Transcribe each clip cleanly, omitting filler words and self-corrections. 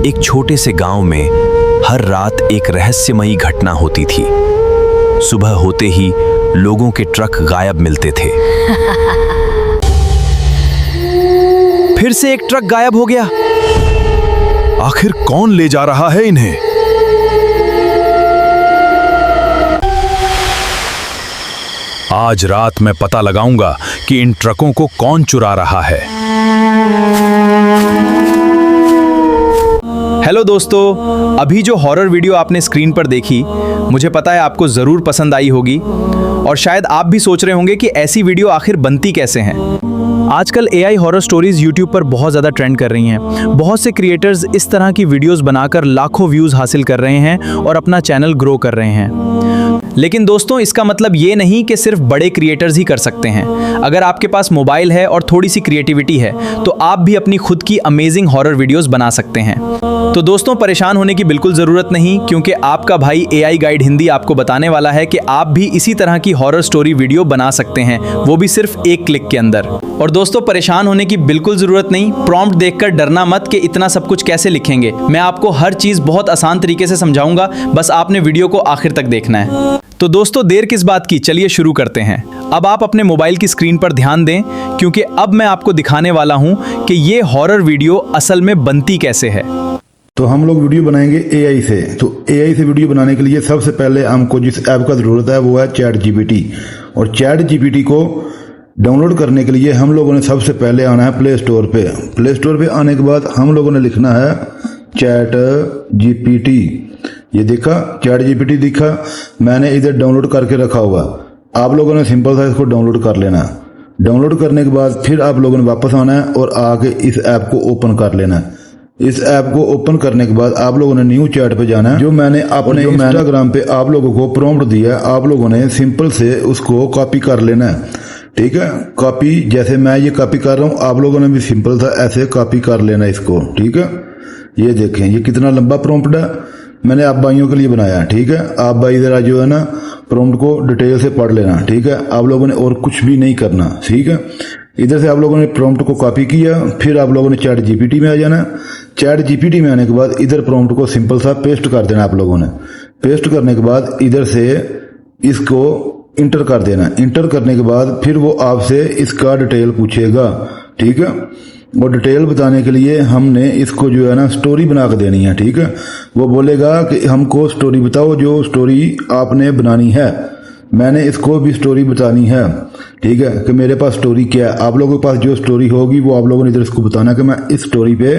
एक छोटे से गांव में हर रात एक रहस्यमयी घटना होती थी। सुबह होते ही लोगों के ट्रक गायब मिलते थे। फिर से एक ट्रक गायब हो गया। आखिर कौन ले जा रहा है इन्हें? आज रात मैं पता लगाऊंगा कि इन ट्रकों को कौन चुरा रहा है। हेलो दोस्तों, अभी जो हॉरर वीडियो आपने स्क्रीन पर देखी, मुझे पता है आपको ज़रूर पसंद आई होगी और शायद आप भी सोच रहे होंगे कि ऐसी वीडियो आखिर बनती कैसे हैं। आजकल AI हॉरर स्टोरीज YouTube पर बहुत ज़्यादा ट्रेंड कर रही हैं। बहुत से क्रिएटर्स इस तरह की वीडियोस बनाकर लाखों व्यूज़ हासिल कर रहे हैं और अपना चैनल ग्रो कर रहे हैं। लेकिन दोस्तों, इसका मतलब ये नहीं कि सिर्फ बड़े क्रिएटर्स ही कर सकते हैं। अगर आपके पास मोबाइल है और थोड़ी सी क्रिएटिविटी है तो आप भी अपनी खुद की अमेजिंग हॉरर वीडियोस बना सकते हैं। तो दोस्तों, परेशान होने की बिल्कुल ज़रूरत नहीं, क्योंकि आपका भाई AI गाइड हिंदी आपको बताने वाला है कि आप भी इसी तरह की हॉरर स्टोरी वीडियो बना सकते हैं, वो भी सिर्फ एक क्लिक के अंदर। और दोस्तों, परेशान होने की बिल्कुल ज़रूरत नहीं। प्रॉम्प्ट देखकर डरना मत कि इतना सब कुछ कैसे लिखेंगे। मैं आपको हर चीज़ बहुत आसान तरीके से समझाऊंगा, बस आपने वीडियो को आखिर तक देखना है। तो दोस्तों, देर किस बात की, चलिए शुरू करते हैं। अब आप अपने मोबाइल की स्क्रीन पर ध्यान दें, क्योंकि अब मैं आपको दिखाने वाला हूं कि ये हॉरर वीडियो असल में बनती कैसे है। तो हम लोग वीडियो बनाएंगे AI से। तो AI से वीडियो बनाने के लिए सबसे पहले हमको जिस ऐप का ज़रूरत है वो है ChatGPT। और ChatGPT को डाउनलोड करने के लिए हम लोगों ने सबसे पहले आना है प्ले स्टोर पे। प्ले स्टोर पे आने के बाद हम लोगों ने लिखना है ChatGPT। ये देखा, ChatGPT दिखा, मैंने इधर डाउनलोड करके रखा हुआ। आप लोगों ने सिंपल सा इसको डाउनलोड कर लेना। डाउनलोड करने के बाद फिर आप लोगों ने वापस आना है और आके इस ऐप को ओपन कर लेना है। इस ऐप को ओपन करने के बाद आप लोगों ने न्यू चैट पे जाना है। जो मैंने अपने इंस्टाग्राम पे आप लोगों को प्रॉम्प्ट दिया, आप लोगों ने सिंपल से उसको कॉपी कर लेना है। ठीक है, कॉपी जैसे मैं ये कॉपी कर रहा हूँ, आप लोगों ने भी सिंपल सा ऐसे कॉपी कर लेना इसको। ठीक है, ये देखें, ये कितना लंबा प्रॉम्प्ट है, मैंने आप भाइयों के लिए बनाया। ठीक है, आप भाई जरा जो है ना प्रॉम्प्ट को डिटेल से पढ़ लेना। ठीक है, आप लोगों ने और कुछ भी नहीं करना। ठीक है, इधर से आप लोगों ने प्रॉम्प्ट को कॉपी किया, फिर आप लोगों ने ChatGPT में आ जाना। ChatGPT में आने के बाद इधर प्रॉम्प्ट को सिंपल सा पेस्ट कर देना। आप लोगों ने पेस्ट करने के बाद इधर से इसको इंटर कर देना। इंटर करने के बाद फिर वो आपसे इसका डिटेल पूछेगा। ठीक है, वो डिटेल बताने के लिए हमने इसको जो है ना स्टोरी बना के देनी है। ठीक है, वो बोलेगा कि हमको स्टोरी बताओ, जो स्टोरी आपने बनानी है। मैंने इसको भी स्टोरी बतानी है। ठीक है, कि मेरे पास स्टोरी क्या है। आप लोगों के पास जो स्टोरी होगी वो आप लोगों ने इधर इसको बताना कि मैं इस स्टोरी पे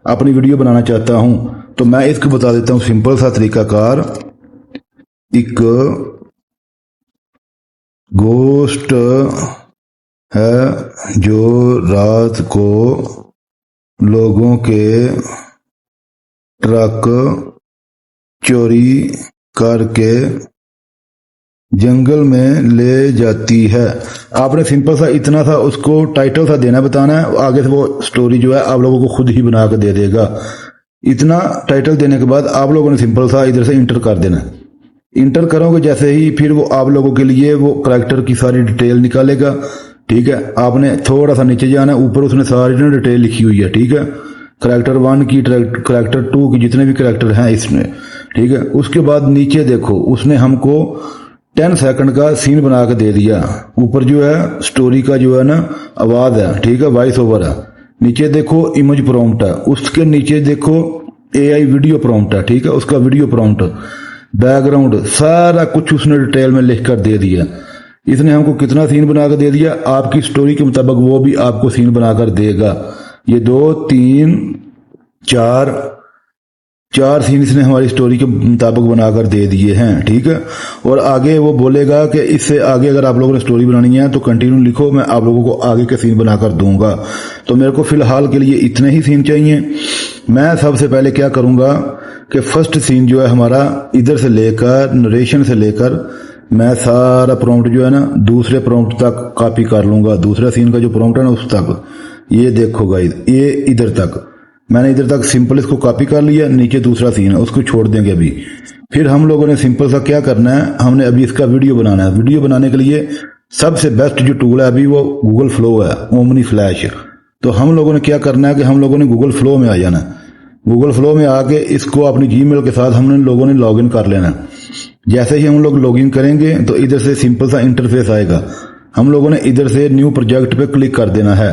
अपनी वीडियो बनाना चाहता हूं। तो मैं इसको बता देता हूं सिंपल सा तरीकाकार। एक गोस्ट है जो रात को लोगों के ट्रक चोरी करके जंगल में ले जाती है। आपने सिंपल सा इतना सा उसको टाइटल सा देना, बताना है। आगे से वो स्टोरी जो है आप लोगों को खुद ही बना के दे देगा। इतना टाइटल देने के बाद आप लोगों ने सिंपल सा इधर से इंटर कर देना। इंटर करोगे जैसे ही, फिर वो आप लोगों के लिए वो करैक्टर की सारी डिटेल निकालेगा। ठीक है, आपने थोड़ा सा नीचे जाना, ऊपर उसने सारी डिटेल लिखी हुई है। ठीक है, करैक्टर 1 की, करैक्टर 2 की, जितने भी करैक्टर हैं इसमें। ठीक है, उसके बाद नीचे देखो, उसने हमको 10 सेकंड का सीन बना के दे दिया। ऊपर जो है स्टोरी का जो है ना आवाज है। ठीक है, वॉइस ओवर है। नीचे देखो इमेज प्रॉम्प्ट है, उसके नीचे देखो AI वीडियो प्रॉम्प्ट है। ठीक है, उसका वीडियो प्रॉम्प्ट, बैकग्राउंड, सारा कुछ उसने डिटेल में लिख कर दे दिया। इसने हमको कितना सीन बनाकर दे दिया, आपकी स्टोरी के मुताबिक वो भी आपको सीन बनाकर देगा। ये 2, 3, 4 सीन इसने हमारी स्टोरी के मुताबिक बनाकर दे दिए हैं। ठीक है, और आगे वो बोलेगा कि इससे आगे अगर आप लोगों ने स्टोरी बनानी है तो कंटिन्यू लिखो, मैं आप लोगों को आगे के सीन बनाकर दूंगा। तो मेरे को फिलहाल के लिए इतने ही सीन चाहिए। मैं सबसे पहले क्या करूंगा कि फर्स्ट सीन जो है हमारा, इधर से लेकर नरेशन से लेकर मैं सारा प्रॉम्प्ट जो है ना दूसरे प्रॉम्प्ट तक कॉपी कर लूंगा। दूसरा सीन का जो प्रॉम्प्ट है ना उस तक, ये देखो गाइस, ये इधर तक मैंने इधर तक सिंपल इसको कॉपी कर लिया। नीचे दूसरा सीन है, उसको छोड़ देंगे अभी। फिर हम लोगों ने सिंपल सा क्या करना है, हमने अभी इसका वीडियो बनाना है। वीडियो बनाने के लिए सबसे बेस्ट जो टूल है अभी वो गूगल फ्लो है, ओमनी फ्लैश। तो हम लोगों ने क्या करना है कि हम लोगों ने गूगल फ्लो में आ जाना। गूगल फ्लो में आके इसको अपनी जीमेल के साथ हमने लोगों ने लॉगिन कर लेना है। जैसे ही हम लोग लॉगिन करेंगे तो इधर से सिंपल सा इंटरफेस आएगा। हम लोगों ने इधर से न्यू प्रोजेक्ट पे क्लिक कर देना है।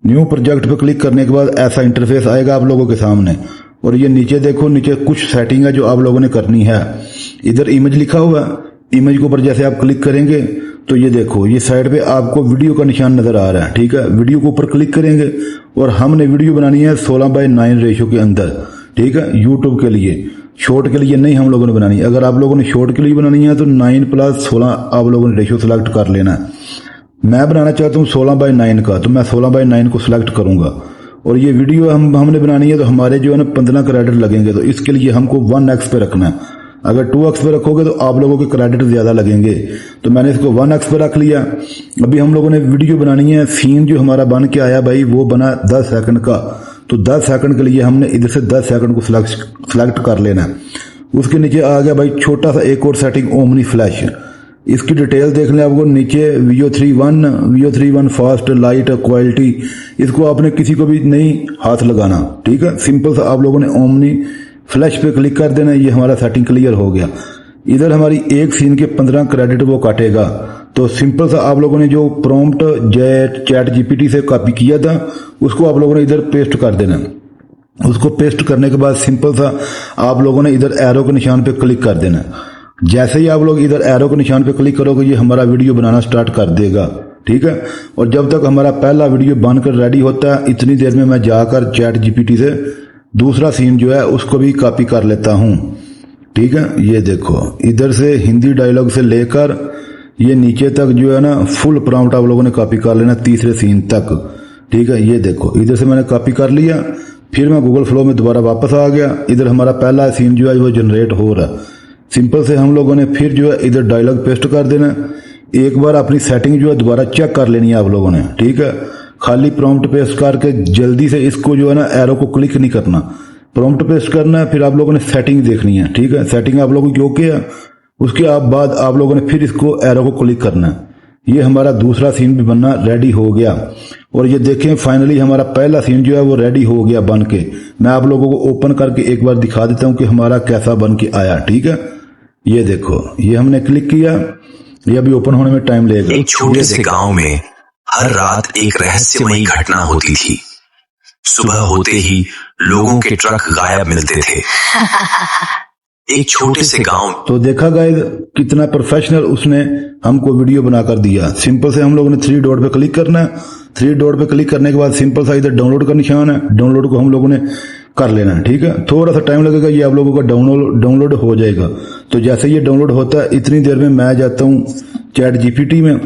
न्यू प्रोजेक्ट पे क्लिक करने के बाद ऐसा इंटरफेस आएगा आप लोगों के सामने। और ये नीचे देखो, नीचे कुछ सेटिंग है जो आप लोगों ने करनी है। इधर इमेज लिखा हुआ है, इमेज के ऊपर जैसे आप क्लिक करेंगे तो ये देखो, ये साइड पे आपको वीडियो का निशान नजर आ रहा है। ठीक है, वीडियो के ऊपर क्लिक करेंगे और हमने वीडियो बनानी है 16:9 रेशियो के अंदर। ठीक है, यूट्यूब के लिए, शॉर्ट के लिए नहीं हम लोगों ने बनानी है। अगर आप लोगों ने शॉर्ट के लिए बनानी है तो 9+16 आप लोगों ने रेशियो सिलेक्ट कर लेना है। मैं बनाना चाहता हूँ 16:9 का, तो मैं 16:9 को सिलेक्ट करूंगा। और ये वीडियो हमने बनानी है तो हमारे जो है ना 15 क्रेडिट लगेंगे। तो इसके लिए हमको 1x पे रखना है। अगर 2x पे रखोगे तो आप लोगों के क्रेडिट ज्यादा लगेंगे। तो मैंने इसको 1x पे रख लिया। अभी हम लोगों ने वीडियो बनानी है, सीन जो हमारा बन के आया भाई वो बना 10 सेकंड का। तो 10 सेकंड के लिए हमने इधर से 10 सेकंड को सिलेक्ट कर लेना है। उसके नीचे आ गया भाई छोटा सा एक और सेटिंग, ओमनी फ्लैश। इसकी डिटेल देख लें आपको नीचे, VO31 फास्ट, लाइट, क्वालिटी। इसको आपने किसी को भी नहीं हाथ लगाना। ठीक है, सिंपल सा आप लोगों ने ओमनी फ्लैश पे क्लिक कर देना। ये हमारा सेटिंग क्लियर हो गया। इधर हमारी एक सीन के 15 क्रेडिट वो काटेगा। तो सिंपल सा आप लोगों ने जो प्रॉम्प्ट चैट जीपीटी से कॉपी किया था उसको आप लोगों ने इधर पेस्ट कर देना। उसको पेस्ट करने के बाद सिंपल सा आप लोगों ने इधर एरो के निशान पे क्लिक कर देना। जैसे ही आप लोग इधर एरो के निशान पे क्लिक करोगे ये हमारा वीडियो बनाना स्टार्ट कर देगा। ठीक है, और जब तक हमारा पहला वीडियो बनकर रेडी होता है इतनी देर में मैं जाकर चैट जीपीटी से दूसरा सीन जो है उसको भी कॉपी कर लेता हूं। ठीक है, ये देखो, इधर से हिंदी डायलॉग से लेकर ये नीचे तक जो है ना फुल प्रॉम्प्ट आप लोगों ने कॉपी कर लेना तीसरे सीन तक। ठीक है, ये देखो, इधर से मैंने कॉपी कर लिया। फिर मैं गूगल फ्लो में दोबारा वापस आ गया। इधर हमारा पहला सीन जो है वो जनरेट हो रहा है। सिंपल से हम लोगों ने फिर जो है इधर डायलॉग पेस्ट कर देना। एक बार अपनी सेटिंग जो है दोबारा चेक कर लेनी है आप लोगों ने। ठीक है, खाली प्रॉम्प्ट पेस्ट करके जल्दी से इसको जो है ना एरो को क्लिक नहीं करना, प्रॉम्प्ट पेस्ट करना है। फिर आप लोगों ने सेटिंग देखनी है। ठीक है, सेटिंग आप लोगों की ओके है। उसके बाद आप लोगों ने फिर इसको एरो को क्लिक करना है। ये हमारा दूसरा सीन भी बनना रेडी हो गया। और ये देखें फाइनली हमारा पहला सीन जो है वो रेडी हो गया बन के। मैं आप लोगों को ओपन करके एक बार दिखा देता हूं कि हमारा कैसा बन के आया। ठीक है, ये देखो, ये हमने क्लिक किया, ये अभी ओपन होने में टाइम लगेगा। एक छोटे से गांव में हर रात एक रहस्यमयी घटना होती थी। सुबह होते ही लोगों के ट्रक गायब मिलते थे। एक छोटे से गांव। तो देखा गाइस कितना प्रोफेशनल उसने हमको वीडियो बनाकर दिया। सिंपल से हम लोगों ने 3 डॉट पे क्लिक करना है। 3 डॉट पे क्लिक करने के बाद सिंपल सा इधर डाउनलोड का निशान है, डाउनलोड को हम लोगों ने कर लेना है। ठीक है, थोड़ा सा टाइम लगेगा, ये आप लोगों का डाउनलोड हो जाएगा। तो जैसे ये डाउनलोड होता है इतनी देर में मैं जाता हूँ चैट जीपीटी में।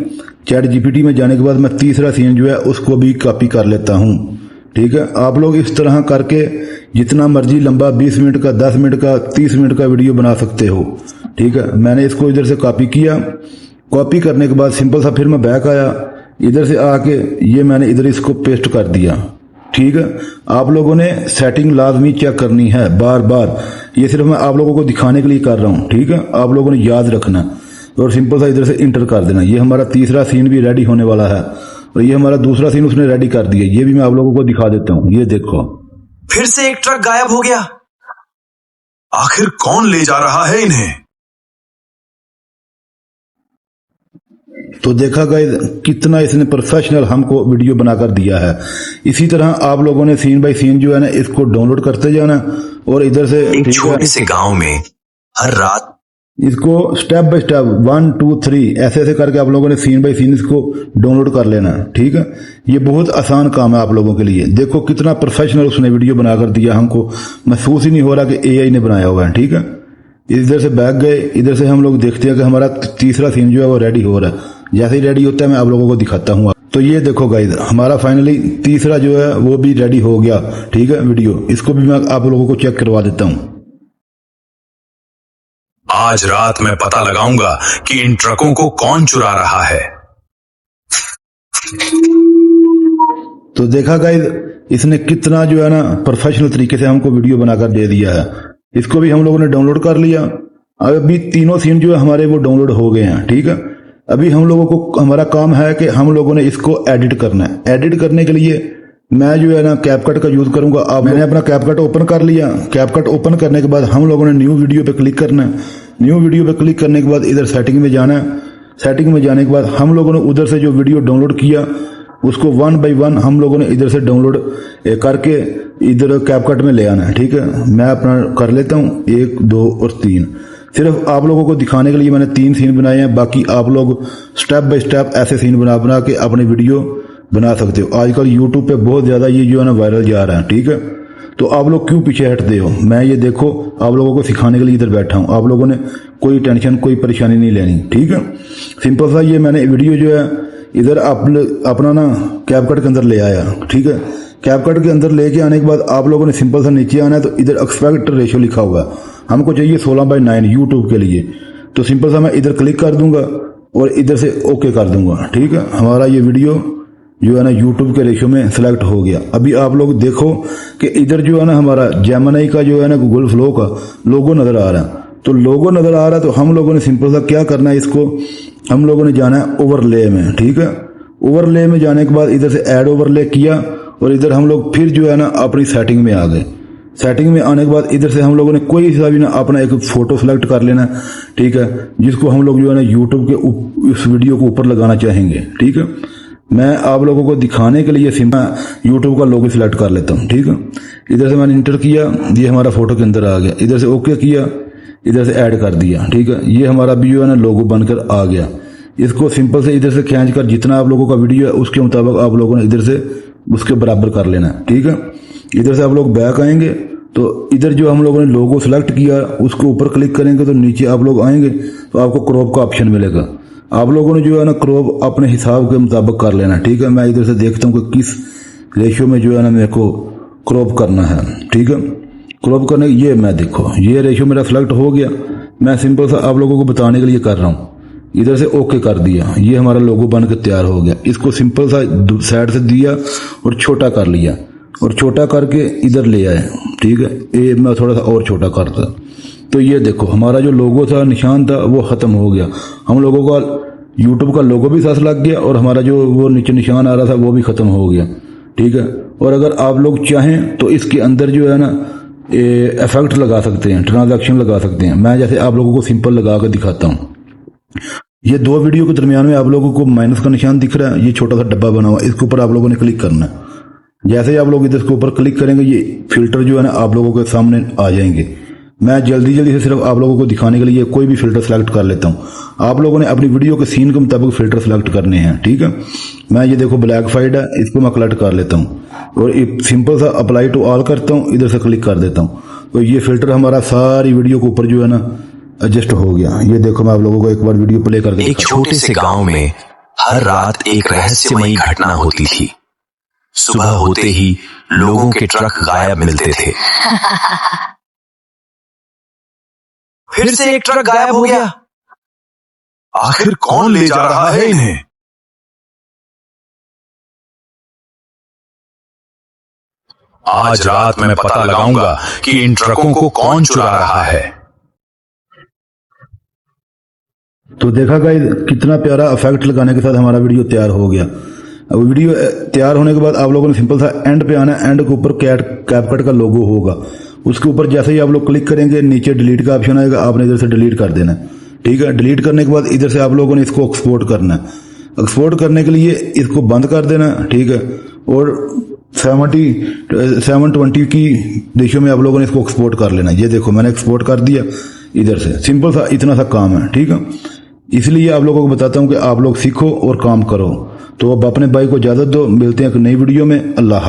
चैट जीपीटी में जाने के बाद मैं तीसरा सीन जो है उसको भी कॉपी कर लेता हूँ। ठीक है, आप लोग इस तरह करके जितना मर्जी लंबा 20 मिनट का, 10 मिनट का, 30 मिनट का वीडियो बना सकते हो। ठीक है, मैंने इसको इधर से कॉपी किया। कॉपी करने के बाद सिंपल सा फिर मैं बैक आया, इधर से आके ये मैंने इधर इसको पेस्ट कर दिया। ठीक है, आप लोगों ने सेटिंग लाजमी चेक करनी है बार बार। ये सिर्फ मैं आप लोगों को दिखाने के लिए कर रहा हूँ। ठीक है, आप लोगों ने याद रखना और सिंपल सा इधर से इंटर कर देना। ये हमारा तीसरा सीन भी रेडी होने वाला है और ये हमारा दूसरा सीन उसने रेडी कर दिया। ये भी मैं आप लोगों को दिखा देता हूँ। ये देखो, फिर से एक ट्रक गायब हो गया। आखिर कौन ले जा रहा है इन्हें? तो देखा गाइस कितना इसने प्रोफेशनल हमको वीडियो बनाकर दिया है। इसी तरह आप लोगों ने सीन बाय सीन जो है ना इसको डाउनलोड करते जाना और इधर से एक छोटे से गांव में हर रात इसको स्टेप बाय स्टेप 1 2 3 ऐसे ऐसे करके आप लोगों ने सीन बाय सीन इसको डाउनलोड कर लेना। ठीक है, ये बहुत आसान काम है आप लोगों के लिए। देखो कितना प्रोफेशनल उसने वीडियो बनाकर दिया, हमको महसूस ही नहीं हो रहा कि एआई ने बनाया हुआ है। ठीक है, इधर से बैक गए, इधर से हम लोग देखते हैं कि हमारा तीसरा सीन जो है वो रेडी हो रहा है। जैसे ही रेडी होता है मैं आप लोगों को दिखाता हूँ। तो ये देखो गाइस हमारा फाइनली तीसरा जो है वो भी रेडी हो गया। ठीक है, वीडियो इसको भी मैं आप लोगों को चेक करवा देता हूँ। आज रात मैं पता लगाऊंगा कि इन ट्रकों को कौन चुरा रहा है। तो देखा गाइस इसने कितना जो है ना प्रोफेशनल तरीके से हमको वीडियो बनाकर दे दिया है। इसको भी हम लोगों ने डाउनलोड कर लिया। अभी तीनों सीन जो है हमारे वो डाउनलोड हो गए हैं। ठीक है, अभी हम लोगों को हमारा काम है कि हम लोगों ने इसको एडिट करना है। एडिट करने के लिए मैं जो है ना कैपकट का यूज करूंगा। अब मैंने अपना कैपकट ओपन कर लिया। कैपकट ओपन करने के बाद हम लोगों ने न्यू वीडियो पे क्लिक करना है। न्यू वीडियो पे क्लिक करने के बाद इधर सेटिंग में जाना है। सेटिंग में जाने के बाद हम लोगों ने उधर से जो वीडियो डाउनलोड किया उसको 1 बाय 1 हम लोगों ने इधर से डाउनलोड करके इधर कैपकट में ले आना है। ठीक है, मैं अपना कर लेता हूँ 1, 2 और 3। सिर्फ आप लोगों को दिखाने के लिए मैंने 3 सीन बनाए हैं। बाकी आप लोग स्टेप बाय स्टेप ऐसे सीन बना बना के अपनी वीडियो बना सकते हो। आजकल यूट्यूब पे बहुत ज़्यादा ये जो है ना वायरल जा रहा है। ठीक है, तो आप लोग क्यों पीछे हटते हो? मैं ये देखो आप लोगों को सिखाने के लिए इधर बैठा हूँ। आप लोगों ने कोई टेंशन कोई परेशानी नहीं लेनी। ठीक है, सिंपल सा ये मैंने वीडियो जो है इधर अपना ना कैपकट के अंदर ले आया। ठीक है, कैपकट के अंदर लेके आने के बाद आप लोगों ने सिंपल सा नीचे आना है। तो इधर एक्सपेक्ट रेशियो लिखा हुआ है, हमको चाहिए 16:9 यूट्यूब के लिए। तो सिंपल सा मैं इधर क्लिक कर दूंगा और इधर से ओके कर दूंगा। ठीक है, हमारा ये वीडियो जो है ना यूट्यूब के रेशियो में सिलेक्ट हो गया। अभी आप लोग देखो कि इधर जो है ना हमारा जेमिनी का जो है ना गूगल फ्लो का लोगो नजर आ रहा है। तो लोगो नजर आ रहा है तो हम लोगों ने सिंपल सा क्या करना है, इसको हम लोगों ने जाना है ओवरले में। ठीक है, ओवरले में जाने के बाद इधर से ऐड ओवरले किया और इधर हम लोग फिर जो है ना अपनी सेटिंग में आ गए। सेटिंग में आने के बाद इधर से हम लोगों ने कोई सा भी ना अपना एक फोटो सेलेक्ट कर लेना। ठीक है, जिसको हम लोग जो है ना यूट्यूब के इस वीडियो को ऊपर लगाना चाहेंगे। ठीक है, मैं आप लोगों को दिखाने के लिए सिंपल यूट्यूब का लोगो सिलेक्ट कर लेता हूँ। ठीक है, इधर से मैंने इंटर किया, ये हमारा फोटो के अंदर आ गया। इधर से ओके किया, इधर से ऐड कर दिया। ठीक है, ये हमारा भी जो है ना लोगो बनकर आ गया। इसको सिंपल से इधर से खींच कर जितना आप लोगों का वीडियो है उसके मुताबिक आप लोगों ने इधर से उसके बराबर कर लेना है। ठीक है, इधर से आप लोग बैक आएंगे तो इधर जो हम लोगों ने लोगो सिलेक्ट किया उसके ऊपर क्लिक करेंगे तो नीचे आप लोग आएंगे तो आपको क्रॉप का ऑप्शन मिलेगा। आप लोगों ने जो है ना क्रॉप अपने हिसाब के मुताबिक कर लेना। ठीक है, मैं इधर से देखता हूँ कि किस रेशियो में जो है ना मेरे को क्रॉप करना है। ठीक है, क्रॉप करने ये मैं देखो ये रेशियो मेरा सिलेक्ट हो गया। मैं सिंपल सा आप लोगों को बताने के लिए कर रहा हूँ। इधर से ओके कर दिया, ये हमारा लोगो बन के तैयार हो गया। इसको सिंपल सा साइड से दिया और छोटा कर लिया और छोटा करके इधर ले आए। ठीक है, ये मैं थोड़ा सा और छोटा करता तो ये देखो हमारा जो लोगो था निशान था वो खत्म हो गया। हम लोगों का यूट्यूब का लोगो भी साथ लग गया और हमारा जो वो नीचे निशान आ रहा था वो भी खत्म हो गया। ठीक है, और अगर आप लोग चाहें तो इसके अंदर जो है ना इफेक्ट लगा सकते हैं, ट्रांजैक्शन लगा सकते हैं। मैं जैसे आप लोगों को सिंपल लगा कर दिखाता हूँ। ये 2 वीडियो के दरमियान में आप लोगों को माइनस का निशान दिख रहा है, ये छोटा सा डब्बा बना हुआ, इसके ऊपर आप लोगों ने क्लिक करना है। जैसे ही आप लोग इधर के ऊपर क्लिक करेंगे ये फिल्टर जो है ना आप लोगों के सामने आ जाएंगे। मैं जल्दी से सिर्फ आप लोगों को दिखाने के लिए कोई भी फिल्टर सेलेक्ट कर लेता हूँ। आप लोगों ने अपनी वीडियो के सीन के मुताबिक फिल्टर सेलेक्ट करने हैं। ठीक है, मैं ये देखो ब्लैक फाइड है, इसको मैं कलेक्ट कर लेता हूँ और एक सिंपल सा अप्लाई टू ऑल करता हूँ, इधर से क्लिक कर देता हूँ तो ये फिल्टर हमारा सारी वीडियो के ऊपर जो है ना एडजस्ट हो गया। ये देखो मैं आप लोगों को एक बार वीडियो प्ले करके एक छोटे से गांव में हर रात एक रहस्यमयी घटना होती थी। सुबह होते ही लोगों के ट्रक गायब मिलते थे। फिर से एक ट्रक गायब हो गया। आखिर कौन ले जा रहा है इन्हें? आज रात मैं पता लगाऊंगा कि इन ट्रकों को कौन चुरा रहा है। तो देखा गाइस कितना प्यारा इफेक्ट लगाने के साथ हमारा वीडियो तैयार हो गया। अब वीडियो तैयार होने के बाद आप लोगों ने सिंपल सा एंड पे आना है। एंड के ऊपर कैपकट का लोगो होगा, उसके ऊपर जैसे ही आप लोग क्लिक करेंगे नीचे डिलीट का ऑप्शन आएगा, आपने इधर से डिलीट कर देना है। ठीक है, डिलीट करने के बाद इधर से आप लोगों ने इसको एक्सपोर्ट करना है। एक्सपोर्ट करने के लिए इसको बंद कर देना। ठीक है, और 720 की रेशियो में आप लोगों ने इसको एक्सपोर्ट कर लेना। ये देखो मैंने एक्सपोर्ट कर दिया इधर से। सिंपल सा इतना सा काम है। ठीक है, इसलिए आप लोगों को बताता हूं कि आप लोग सीखो और काम करो। तो अब अपने भाई को इजाजत दो, मिलते हैं एक नई वीडियो में। अल्लाह हाफ़िज़।